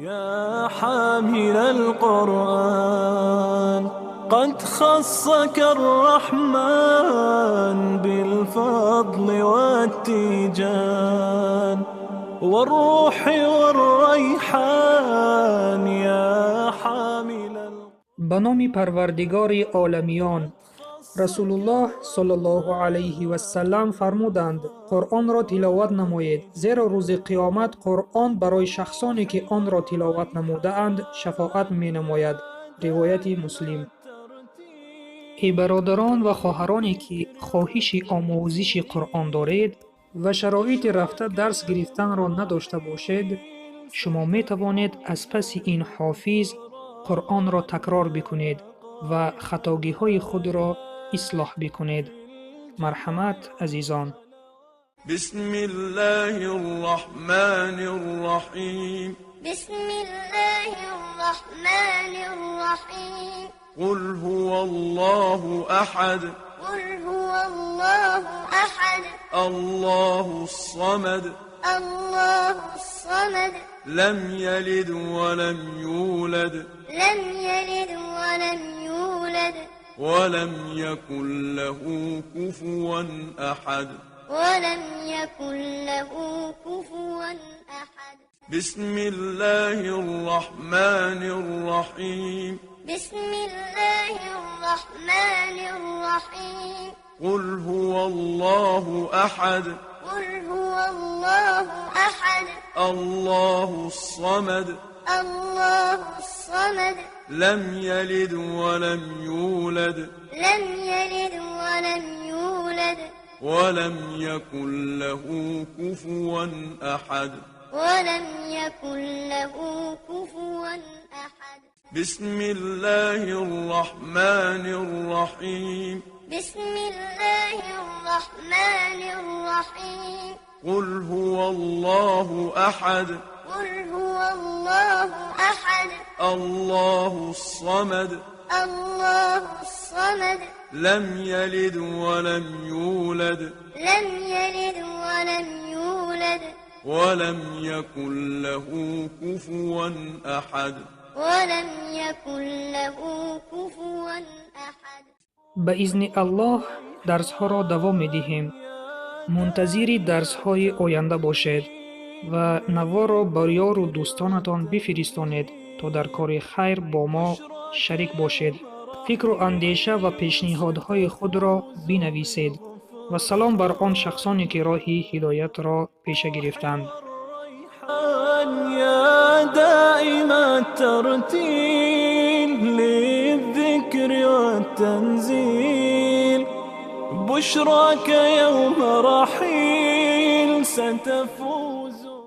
يا حامل القرآن قد خصك الرحمن بالفضل والتيجان والروح والريحان يا حامل. به نام پروردگار عالمیان. رسول الله صلی الله علیه و سلم فرمودند قرآن را تلاوت نمایید، زیرا روز قیامت قرآن برای شخصانی که آن را تلاوت نموده اند شفاعت می نماید. روایت مسلم. ای برادران و خواهرانی که خواهش آموزش قرآن دارید و شرایط رفته درس گرفتن را نداشته باشید، شما می توانید از پس این حافظ قرآن را تکرار بکنید و خطاگی های خود را اصلاح بکنید. مرحمت عزیزان. بسم الله الرحمن الرحیم. بسم الله الرحمن الرحیم. قل هو الله احد. قل هو الله احد. الله الصمد. الله الصمد. لم يلد ولم يولد. لم يلد ولم يولد. ولم يكن له كفوا أحد. ولم يكن له كفوا أحد. بسم الله الرحمن الرحيم. بسم الله الرحمن الرحيم. قل هو الله أحد. قل هو الله أحد. الله الصمد. الله الصمد. لم يلد ولم يولد. لم يلد ولم يولد. ولم يكن له كفوا أحد. ولم يكن له كفوا أحد. بسم الله الرحمن الرحيم. بسم الله الرحمن الرحيم. قل هو الله أحد. قل هو الله أحد. الله الصمد. الله الصمد. لم يلد ولم يولد. لم يلد ولم يولد. ولم يكن له كفوا أحد. ولم يكن له كفوا أحد. باذن الله درس ها را دوام می دهیم. منتظر درس های آینده باشید و نوا را بر یار و دوستانتان بفرستانید تا در کار خیر با ما شریک باشید. فکر و اندیشه و پیشنهادهای خود را بنویسید و سلام بر آن شخصانی که راه هدایت را پیش گرفتند. يا دائم الترتيل للذكر والتنزيل بشراك يوم رحيل ستفوز.